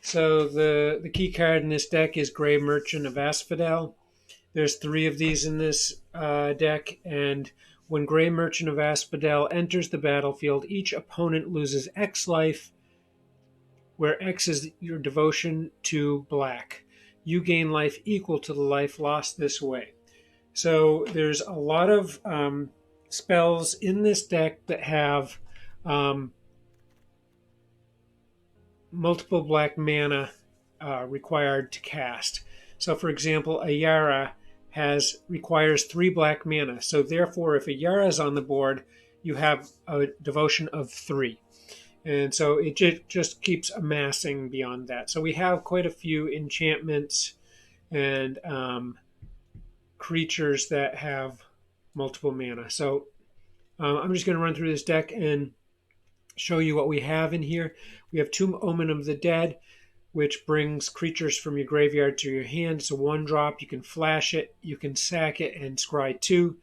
So the key card in this deck is Grey Merchant of Asphodel. There's three of these in this deck, and when Grey Merchant of Asphodel enters the battlefield, each opponent loses X life, where X is your devotion to black. You gain life equal to the life lost this way. So there's a lot of spells in this deck that have um, multiple black mana required to cast. So, for example, a Yara requires 3 black mana. So, therefore, if a Yara is on the board, you have a devotion of 3. And so it just keeps amassing beyond that. So we have quite a few enchantments and creatures that have multiple mana. So I'm just going to run through this deck and show you what we have in here. We have Tomb Omen of the Dead, which brings creatures from your graveyard to your hand. It's a 1-drop. You can flash it, you can sack it, and scry 2.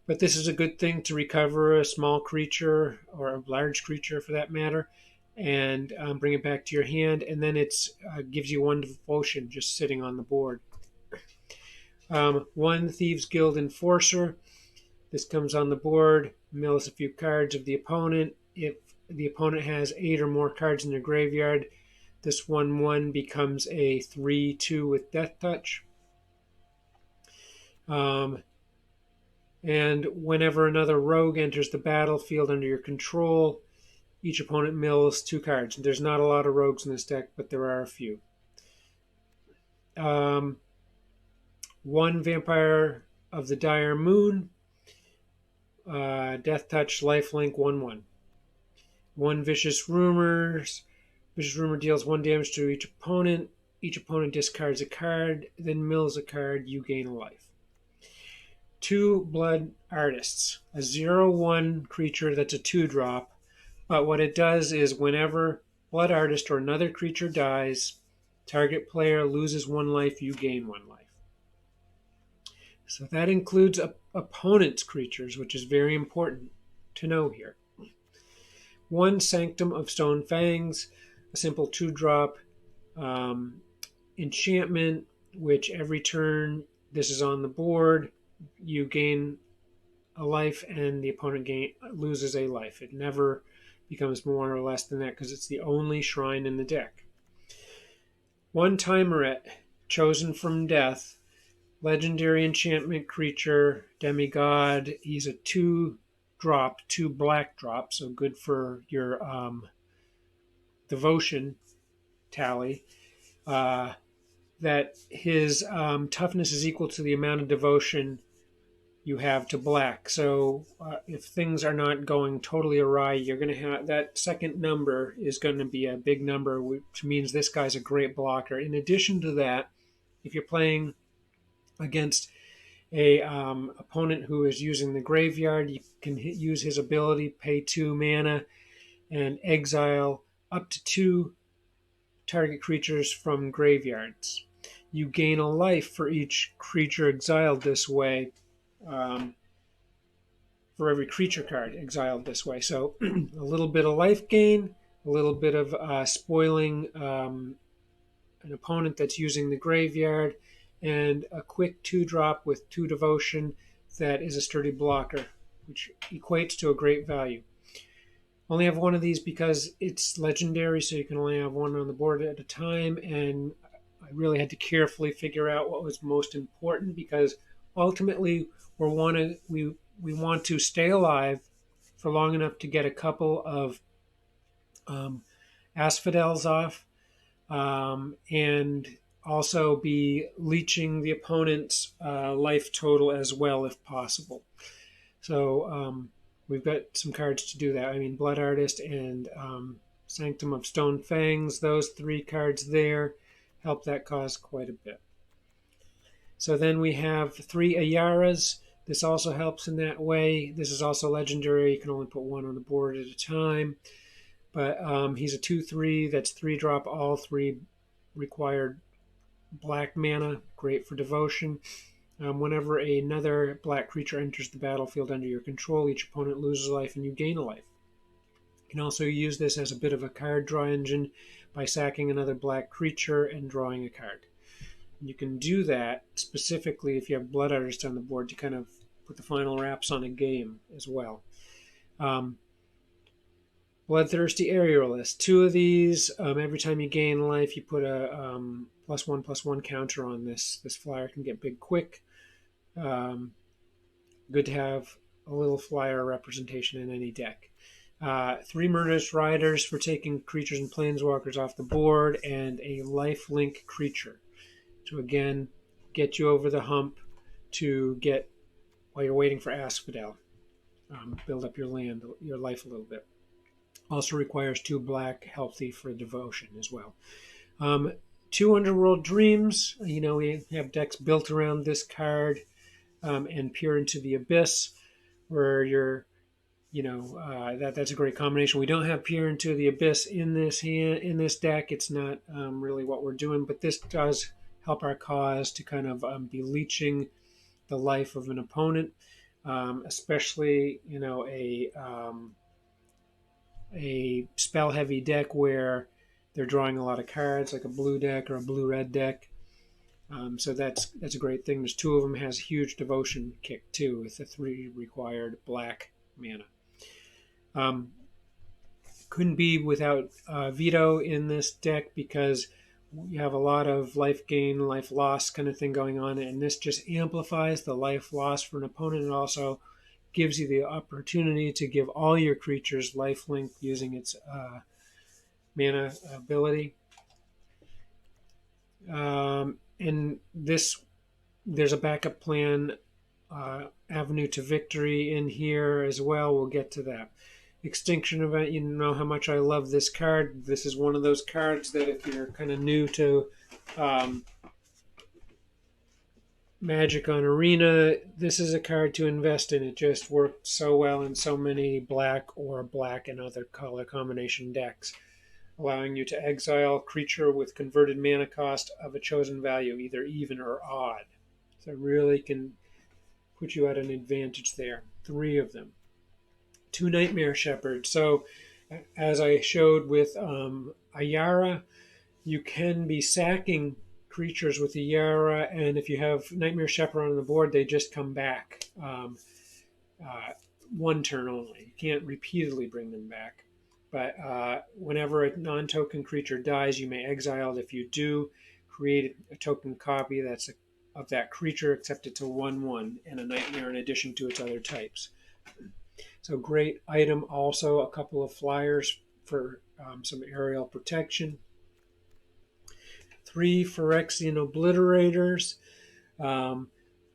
But this is a good thing to recover a small creature, or a large creature for that matter, and bring it back to your hand. And then it gives you 1 devotion just sitting on the board. 1 Thieves Guild Enforcer. This comes on the board, mills a few cards of the opponent. If the opponent has 8 or more cards in their graveyard, this 1/1 becomes a 3/2 with Death Touch. And whenever another rogue enters the battlefield under your control, each opponent mills 2 cards. There's not a lot of rogues in this deck, but there are a few. 1 Vampire of the Dire Moon, Death Touch, Lifelink, 1/1. 1 Vicious Rumors. Vicious Rumor deals 1 damage to each opponent. Each opponent discards a card, then mills a card. You gain a life. 2 Blood Artists, a 0/1 creature that's a 2-drop. But what it does is whenever Blood Artist or another creature dies, target player loses 1 life, you gain 1 life. So that includes opponent's creatures, which is very important to know here. 1 Sanctum of Stone Fangs, a simple 2-drop enchantment, which every turn this is on the board, you gain a life and the opponent loses a life. It never becomes more or less than that because it's the only shrine in the deck. 1 Timeret, Chosen from Death, legendary enchantment creature, demigod. He's a 2-drop, 2 black drop, so good for your devotion tally. That his toughness is equal to the amount of devotion you have to black. So if things are not going totally awry, you're going to have that second number is going to be a big number, which means this guy's a great blocker. In addition to that, if you're playing against a opponent who is using the graveyard, you can use his ability, pay 2 mana, and exile up to 2 target creatures from graveyards. You gain a life for each creature exiled this way, for every creature card exiled this way. So a little bit of life gain, a little bit of spoiling an opponent that's using the graveyard, and a quick 2-drop with 2 devotion that is a sturdy blocker, which equates to a great value. Only have 1 of these because it's legendary, so you can only have 1 on the board at a time, and I really had to carefully figure out what was most important because ultimately we want to stay alive for long enough to get a couple of asphodels off, and also be leeching the opponent's life total as well if possible. So we've got some cards to do that. I mean, Blood Artist and Sanctum of Stone Fangs, those 3 cards there help that cause quite a bit. So then we have 3 Ayaras. This also helps in that way. This is also legendary. You can only put 1 on the board at a time. But he's a 2/3. That's 3-drop. All 3 required black mana. Great for devotion. Whenever another black creature enters the battlefield under your control, each opponent loses a life and you gain a life. You can also use this as a bit of a card draw engine by sacking another black creature and drawing a card. You can do that specifically if you have Blood Artist on the board to kind of put the final wraps on a game as well. Bloodthirsty Aerialist. 2 of these. Every time you gain life, you put a +1/+1 counter on this. This flyer can get big quick. Good to have a little flyer representation in any deck. 3 Murderous Riders for taking creatures and planeswalkers off the board, and a lifelink creature to again get you over the hump to get, while you're waiting for Asphodel, build up your land, your life a little bit. Also requires 2 black, healthy for devotion as well. 2 Underworld Dreams. We have decks built around this card, and Peer into the Abyss, where you're, that's a great combination. We don't have Peer into the Abyss in this deck. It's not really what we're doing, but this does help our cause to kind of be leeching the life of an opponent, especially a spell-heavy deck where they're drawing a lot of cards, like a blue deck or a blue-red deck. So that's a great thing. There's 2 of them, has huge devotion kick too, with the 3 required black mana. Couldn't be without Veto in this deck, because you have a lot of life gain, life loss kind of thing going on, and this just amplifies the life loss for an opponent. It also gives you the opportunity to give all your creatures lifelink using its mana ability. And there's a backup plan, Avenue to Victory in here as well. We'll get to that. Extinction Event, you know how much I love this card. This is one of those cards that if you're kind of new to Magic on Arena, this is a card to invest in. It just worked so well in so many black or black and other color combination decks, allowing you to exile a creature with converted mana cost of a chosen value, either even or odd. So it really can put you at an advantage there. 3 of them. 2 Nightmare Shepherd. So as I showed with Ayara, you can be sacking creatures with Ayara, and if you have Nightmare Shepherd on the board, they just come back 1 turn only. You can't repeatedly bring them back. But whenever a non-token creature dies, you may exile it. If you do, create a token copy of that creature, except it's a 1/1 and a nightmare in addition to its other types. So great item. Also a couple of flyers for some aerial protection. 3 Ferexian Obliterators.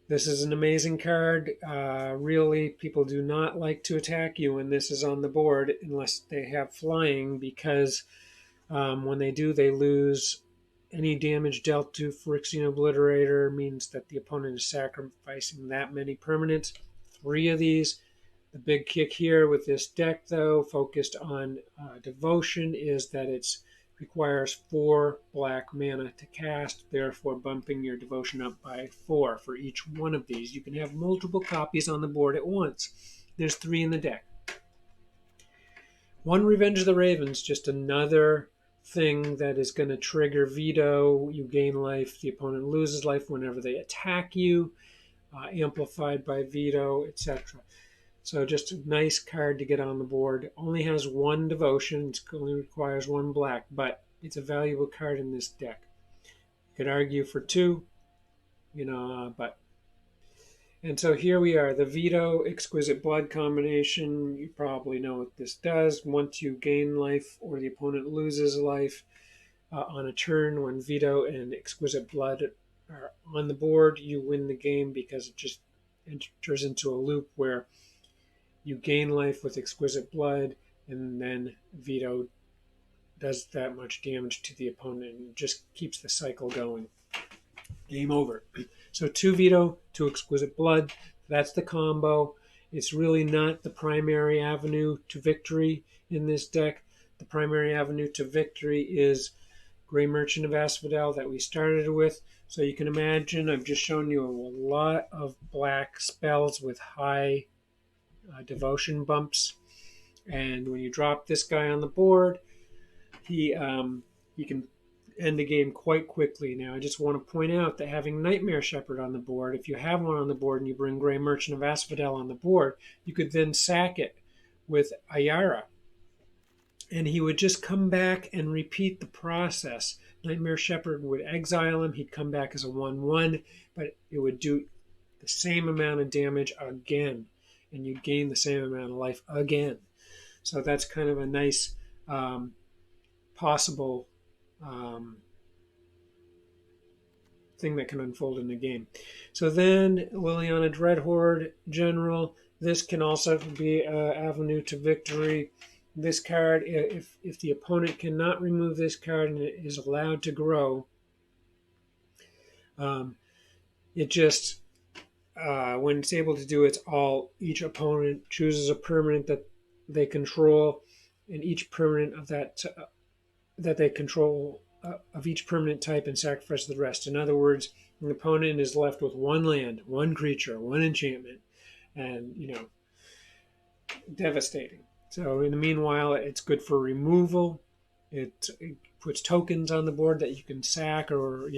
This is an amazing card. Really, people do not like to attack you when this is on the board unless they have flying, because when they do, they lose. Any damage dealt to Ferexian Obliterator means that the opponent is sacrificing that many permanents. 3 of these. The big kick here with this deck, though, focused on devotion, is that it requires 4 black mana to cast, therefore bumping your devotion up by 4 for each one of these. You can have multiple copies on the board at once. There's 3 in the deck. 1 Revenge of the Ravens, just another thing that is going to trigger Veto. You gain life, the opponent loses life whenever they attack you, amplified by Veto, etc. So just a nice card to get on the board. Only has 1 devotion. It only requires 1 black, but it's a valuable card in this deck. You could argue for 2, but... And so here we are, the Veto Exquisite Blood combination. You probably know what this does. Once you gain life or the opponent loses life on a turn, when Veto and Exquisite Blood are on the board, you win the game, because it just enters into a loop where you gain life with Exquisite Blood, and then Veto does that much damage to the opponent, and just keeps the cycle going. Game over. So 2 Veto, 2 Exquisite Blood. That's the combo. It's really not the primary avenue to victory in this deck. The primary avenue to victory is Grey Merchant of Asphodel that we started with. So you can imagine, I've just shown you a lot of black spells with high devotion bumps, and when you drop this guy on the board, he you can end the game quite quickly. Now, I just want to point out that having Nightmare Shepherd on the board, if you have one on the board and you bring Grey Merchant of Asphodel on the board, you could then sack it with Ayara. And he would just come back and repeat the process. Nightmare Shepherd would exile him. He'd come back as a 1/1, but it would do the same amount of damage again. And you'd gain the same amount of life again. So that's kind of a nice possible thing that can unfold in the game. So then Liliana Dreadhorde General. This can also be an avenue to victory. This card, if the opponent cannot remove this card and it is allowed to grow, it just when it's able to do it, each opponent chooses a permanent that they control, and each permanent of that they control of each permanent type, and sacrifice the rest. In other words, an opponent is left with one land, one creature, one enchantment, and devastating. So in the meanwhile, it's good for removal. It puts tokens on the board that you can sack, or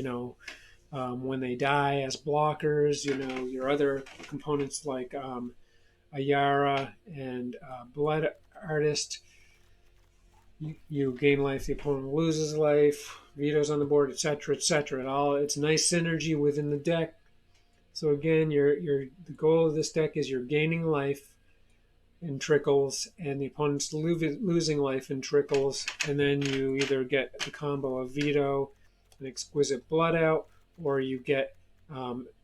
when they die as blockers. Your other components like Ayara and Blood Artist. You gain life, the opponent loses life, vetoes on the board, etc., etc. It's nice synergy within the deck. So again, the goal of this deck is you're gaining life in trickles, and the opponent's losing life in trickles, and then you either get the combo of veto and exquisite blood out, or you get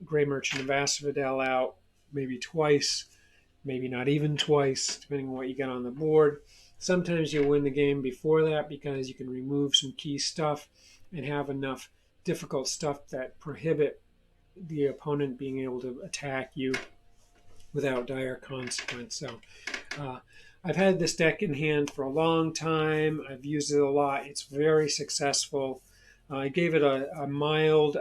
Grey Merchant of Asphodel out maybe twice, maybe not even twice, depending on what you get on the board. Sometimes you'll win the game before that because you can remove some key stuff and have enough difficult stuff that prohibit the opponent being able to attack you without dire consequence. So I've had this deck in hand for a long time. I've used it a lot. It's very successful. I gave it a mild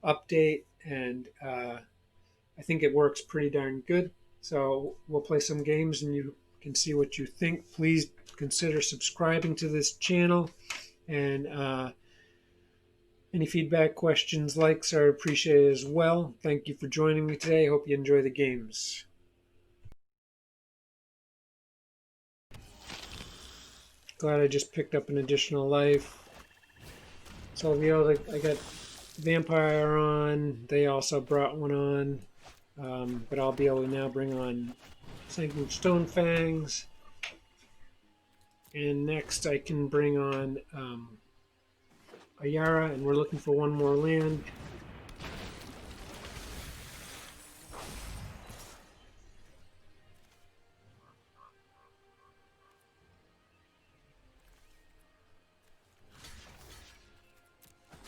update, and I think it works pretty darn good. So we'll play some games and you can see what you think. Please consider subscribing to this channel, and any feedback, questions, likes are appreciated as well. Thank you for joining me today. I hope you enjoy the games. Glad I just picked up an additional life. So I got Vampire on. They also brought one on. But I'll be able to now bring on Sanguine Stonefangs. And next I can bring on Ayara, and we're looking for one more land.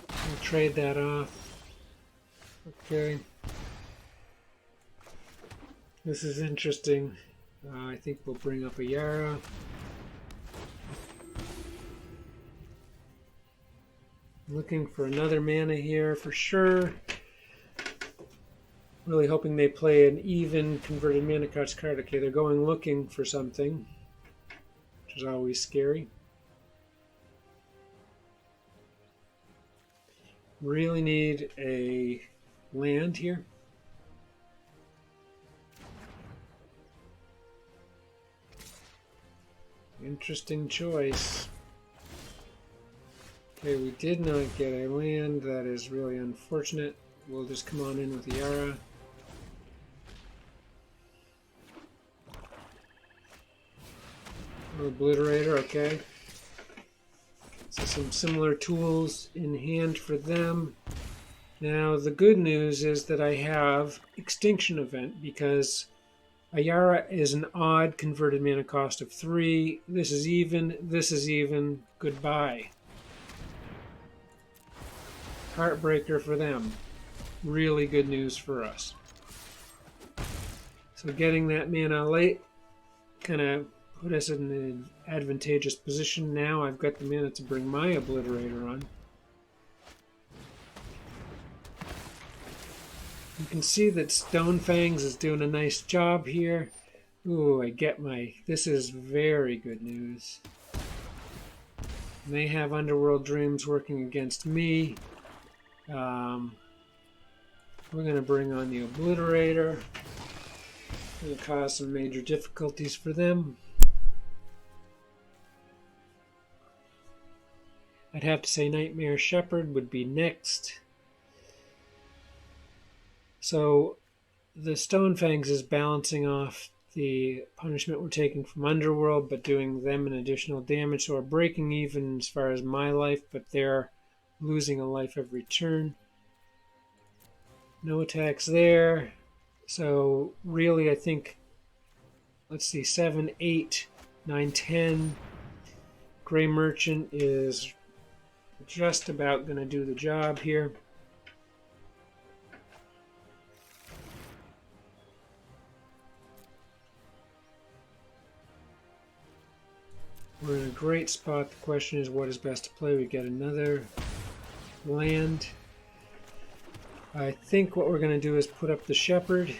I'll trade that off. Okay. This is interesting. I think we'll bring up Ayara. Looking for another mana here for sure. Really hoping they play an even converted mana cost card. Okay, they're going looking for something, which is always scary. Really need a land here. Interesting choice. Okay, we did not get a land. That is really unfortunate. We'll just come on in with Yara. Obliterator, okay. So some similar tools in hand for them. Now the good news is that I have Extinction Event, because Ayara is an odd converted mana cost of 3. This is even. Goodbye. Heartbreaker for them. Really good news for us. So getting that mana late kind of put us in an advantageous position. Now I've got the mana to bring my Obliterator on. You can see that Stonefangs is doing a nice job here. Ooh, this is very good news. They have Underworld Dreams working against me. We're going to bring on the Obliterator. Going to cause some major difficulties for them. I'd have to say Nightmare Shepherd would be next. So the Stonefangs is balancing off the punishment we're taking from Underworld, but doing them an additional damage. So we're breaking even as far as my life, but they're losing a life every turn. No attacks there. So really, I think, let's see, 7, 8, 9, 10. Gray Merchant is just about going to do the job here. We're in a great spot. The question is, what is best to play? We get another land. I think what we're going to do is put up the Shepherd.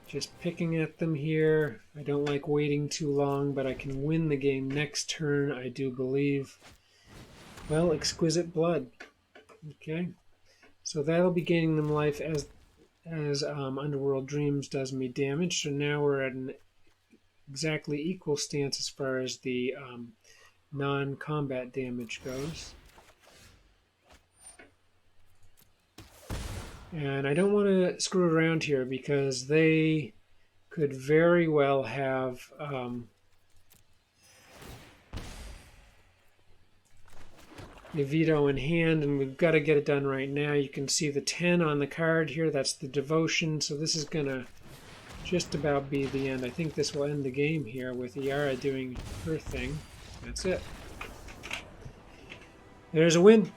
Just picking at them here. I don't like waiting too long, but I can win the game next turn, I do believe. Well, Exquisite Blood. Okay. So that'll be gaining them life as Underworld Dreams does me damage. So now we're at an exactly equal stance as far as the non-combat damage goes. And I don't want to screw around here because they could very well have a veto in hand, and we've got to get it done right now. You can see the 10 on the card here. That's the devotion. So this is going to just about be the end. I think this will end the game here with Iara doing her thing. That's it. There's a win.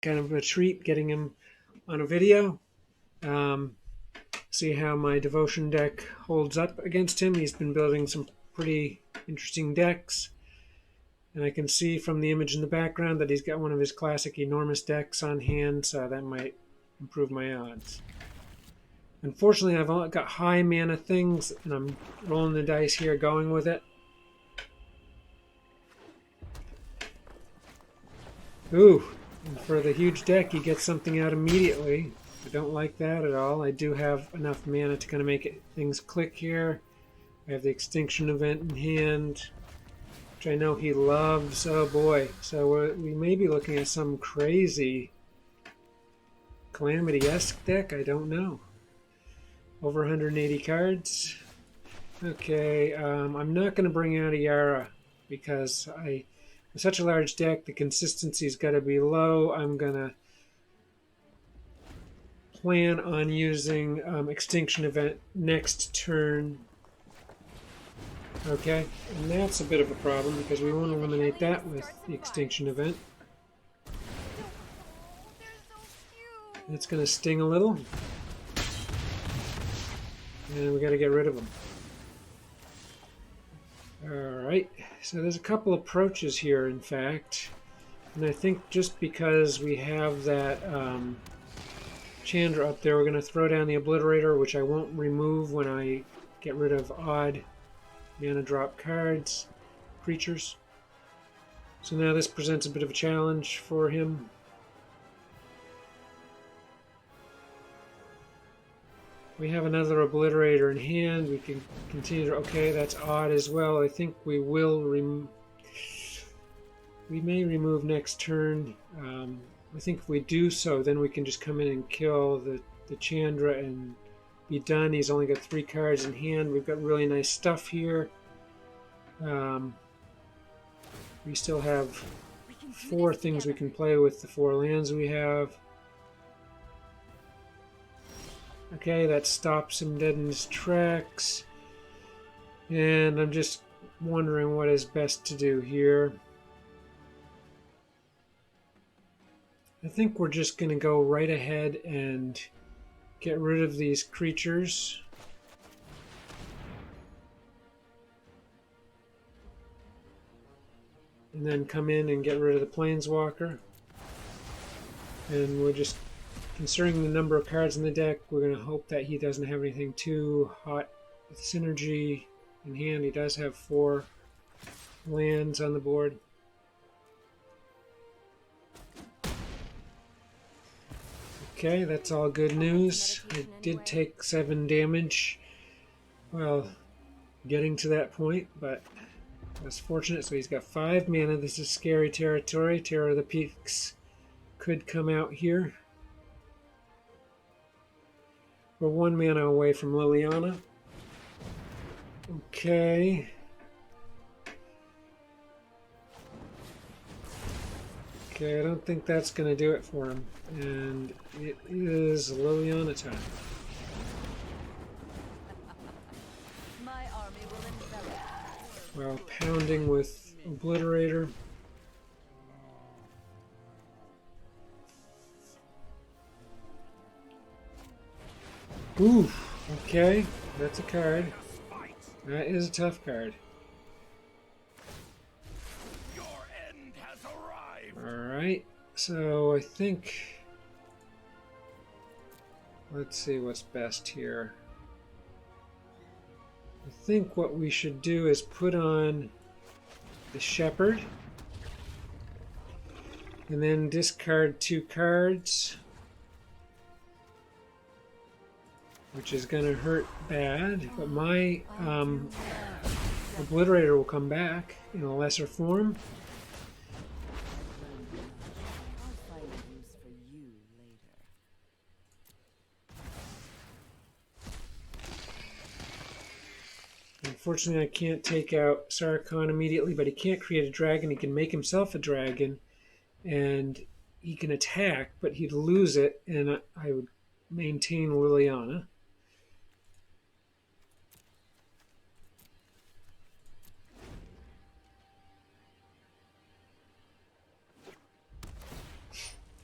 Kind of a treat getting him on a video. See how my devotion deck holds up against him. He's been building some pretty interesting decks. And I can see from the image in the background that he's got one of his classic enormous decks on hand, so that might improve my odds. Unfortunately, I've only got high mana things, and I'm rolling the dice here, going with it. Ooh, and for the huge deck, you get something out immediately. I don't like that at all. I do have enough mana to kind of make things click here. I have the Extinction event in hand, which I know he loves. Oh boy. So we may be looking at some crazy Calamity-esque deck. I don't know. Over 180 cards. Okay, I'm not going to bring out Iara because with such a large deck, the consistency's got to be low. I'm going to plan on using Extinction event next turn. Okay, and that's a bit of a problem because we won't eliminate that with the Extinction event. It's going to sting a little. And we got to get rid of them. Alright, so there's a couple approaches here, in fact. And I think just because we have that Chandra up there, we're going to throw down the Obliterator, which I won't remove when I get rid of odd mana drop cards, creatures. So now this presents a bit of a challenge for him. We have another Obliterator in hand. We can continue to... Okay, that's odd as well. I think we will... We may remove next turn. I think if we do so, then we can just come in and kill the Chandra and be done. He's only got 3 cards in hand. We've got really nice stuff here. We still have 4 things we can play with the 4 lands we have. Okay, that stops him dead in his tracks. And I'm just wondering what is best to do here. I think we're just going to go right ahead and get rid of these creatures. And then come in and get rid of the Planeswalker. And we'll just considering the number of cards in the deck, we're going to hope that he doesn't have anything too hot with synergy in hand. He does have 4 lands on the board. Okay, that's all good news. I did take 7 damage while getting to that point, but I was fortunate. So he's got 5 mana. This is scary territory. Terror of the Peaks could come out here. We're 1 mana away from Liliana. Okay. Okay, I don't think that's going to do it for him. And it is Liliana time. My army will envelop. While pounding with Obliterator. Ooh, okay, that's a card. That is a tough card. Your end has arrived. Alright, so I think... Let's see what's best here. I think what we should do is put on the Shepherd. And then discard 2 cards. Which is going to hurt bad, but my Obliterator will come back in a lesser form. I'll find a use for you later. Unfortunately, I can't take out Sarkhan immediately, but he can't create a dragon. He can make himself a dragon, and he can attack, but he'd lose it, and I would maintain Liliana.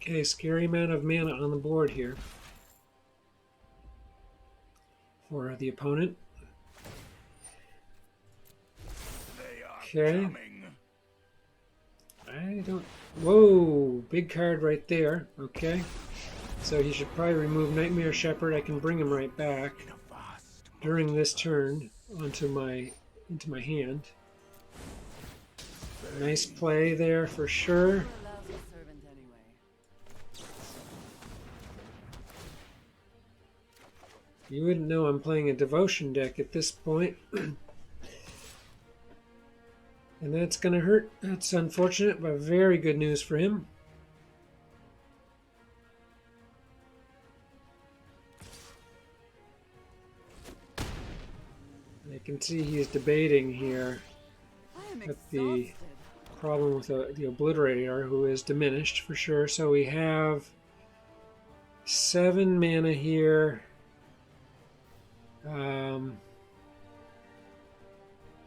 Okay, scary amount of mana on the board here for the opponent. They are Okay. coming. I don't... Whoa! Big card right there. Okay. So he should probably remove Nightmare Shepherd. I can bring him right back during this turn into my hand. Nice play there for sure. You're a lousy servant anyway. You wouldn't know I'm playing a devotion deck at this point. And that's going to hurt. That's unfortunate, but very good news for him. And I can see he's debating here I am with the exhausted. problem with the Obliterator, who is diminished for sure. So we have 7 mana here.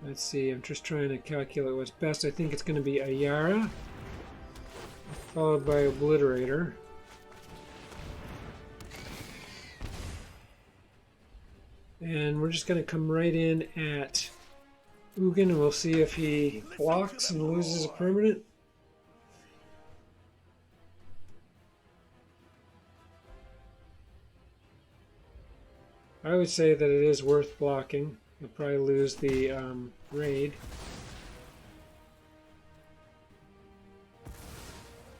Let's see, I'm just trying to calculate what's best. I think it's going to be Ayara, followed by Obliterator. And we're just going to come right in at Ugin, and we'll see if he blocks and loses a permanent. I would say that it is worth blocking. You'll probably lose the raid.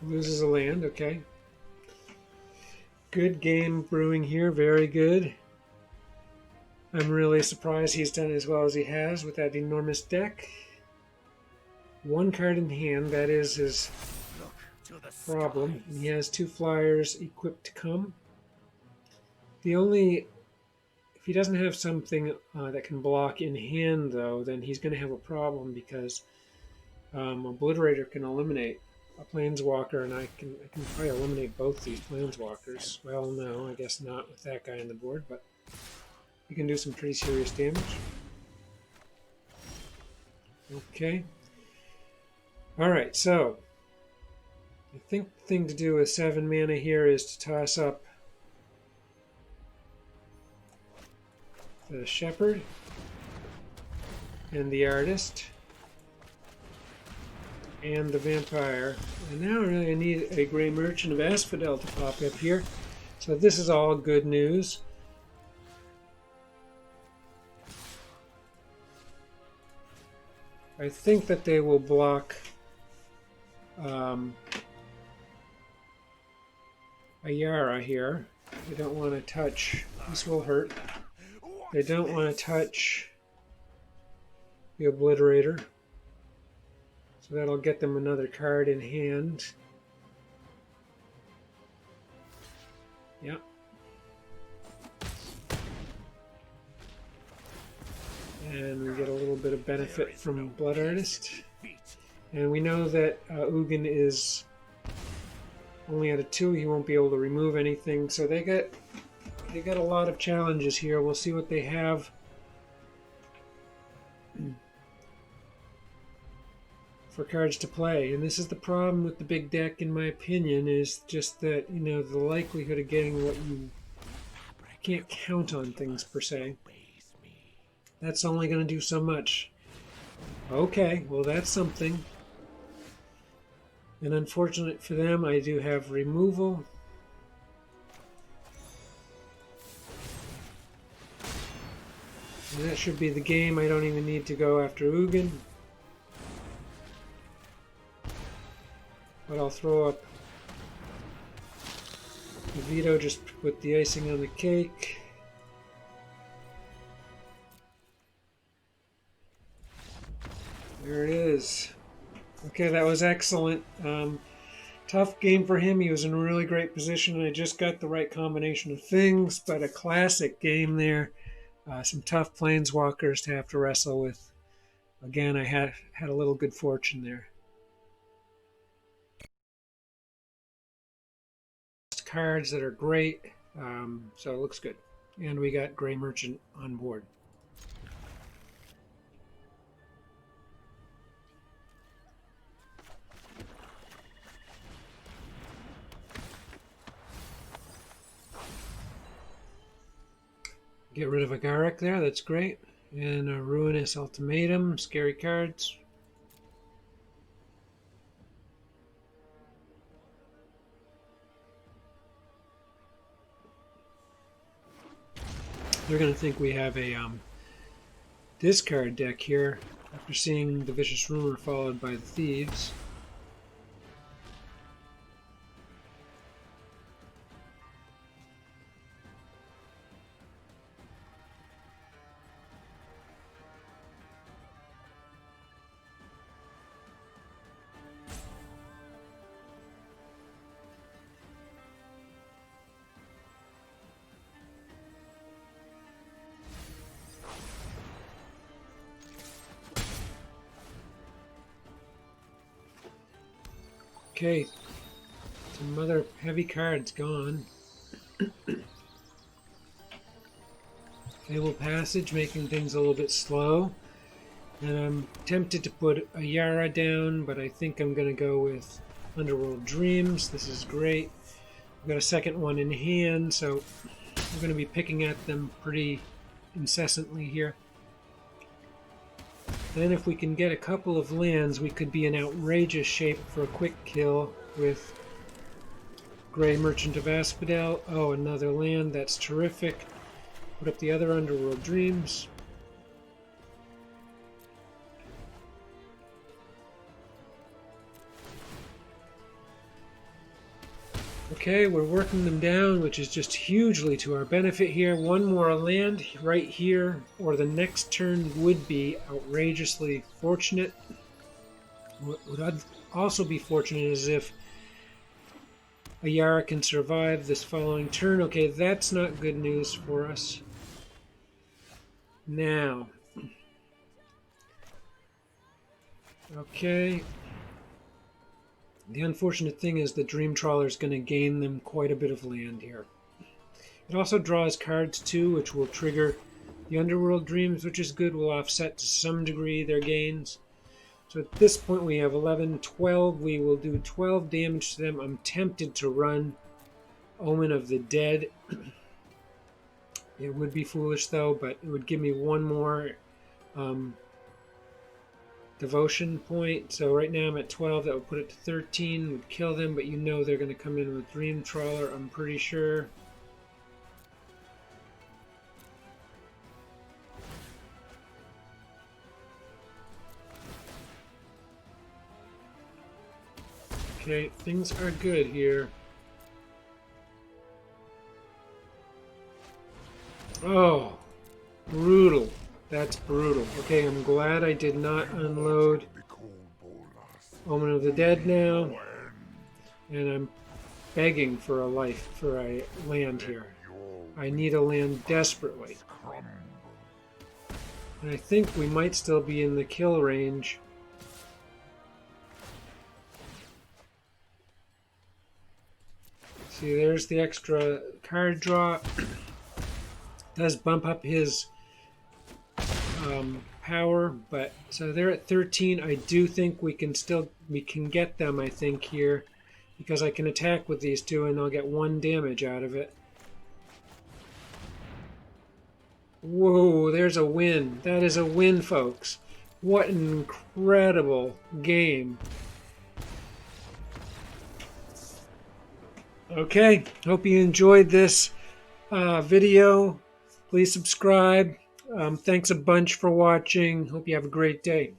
Loses a land, okay. Good game brewing here, very good. I'm really surprised he's done as well as he has with that enormous deck. 1 card in hand, that is his Look to the problem. skies. He has 2 flyers equipped to come. The only... If he doesn't have something that can block in hand, though, then he's going to have a problem because Obliterator can eliminate a Planeswalker, and I can probably eliminate both these Planeswalkers. Well, no, I guess not with that guy on the board, but he can do some pretty serious damage. Okay. Alright, so I think the thing to do with 7 mana here is to toss up the Shepherd and the Artist and the Vampire. And now really I need a Grey Merchant of Asphodel to pop up here. So this is all good news. I think that they will block a Yara here. They don't want to touch. This will hurt. They don't want to touch the Obliterator. So that'll get them another card in hand. Yeah. And we get a little bit of benefit from Blood Artist. And we know that Ugin is only at a 2. He won't be able to remove anything. So they got a lot of challenges here. We'll see what they have. For cards to play. And this is the problem with the big deck, in my opinion, is just that, you know, the likelihood of getting what you can't count on things per se. That's only going to do so much. Okay, well that's something. And unfortunate for them, I do have removal. And that should be the game. I don't even need to go after Ugin. But I'll throw up the veto just to put the icing on the cake. There it is. Okay, that was excellent. Tough game for him. He was in a really great position. I just got the right combination of things, but a classic game there. Some tough planeswalkers to have to wrestle with. Again, I had a little good fortune there. Cards that are great, so it looks good. And we got Gray Merchant on board. Get rid of a Garruk there, that's great. And a Ruinous Ultimatum, scary cards. They're going to think we have a discard deck here after seeing the Vicious Rumor followed by the Thieves. Okay, some other heavy cards gone. Fable Passage making things a little bit slow. And I'm tempted to put a Yara down, but I think I'm going to go with Underworld Dreams. This is great. I've got a second one in hand, so we're going to be picking at them pretty incessantly here. Then if we can get a couple of lands, we could be in outrageous shape for a quick kill with Gray Merchant of Asphodel. Oh, another land, that's terrific. Put up the other Underworld Dreams. Okay, we're working them down, which is just hugely to our benefit here. One more land right here, or the next turn would be outrageously fortunate. What would also be fortunate is if a Yara can survive this following turn. Okay, that's not good news for us. Now. Okay. The unfortunate thing is the Dream Trawler is going to gain them quite a bit of land here. It also draws cards too, which will trigger the Underworld Dreams, which is good. Will offset to some degree their gains. So at this point we have 11, 12. We will do 12 damage to them. I'm tempted to run Omen of the Dead. It would be foolish though, but it would give me one more devotion point. So right now I'm at 12. That would put it to 13. Would kill them, but you know they're going to come in with Dream Trawler, I'm pretty sure. Okay, things are good here. Oh, brutal. That's brutal. Okay, I'm glad I did not unload Omen of the Dead now. And I'm begging for a life, for a land here. I need a land desperately. And I think we might still be in the kill range. See, there's the extra card draw. Does bump up his power, but so they're at 13. I do think we can get them, I think, here, because I can attack with these two and I'll get 1 damage out of it. Whoa, there's a win. That is a win, folks. What an incredible game. Okay, hope you enjoyed this video. Please subscribe. Thanks a bunch for watching. Hope you have a great day.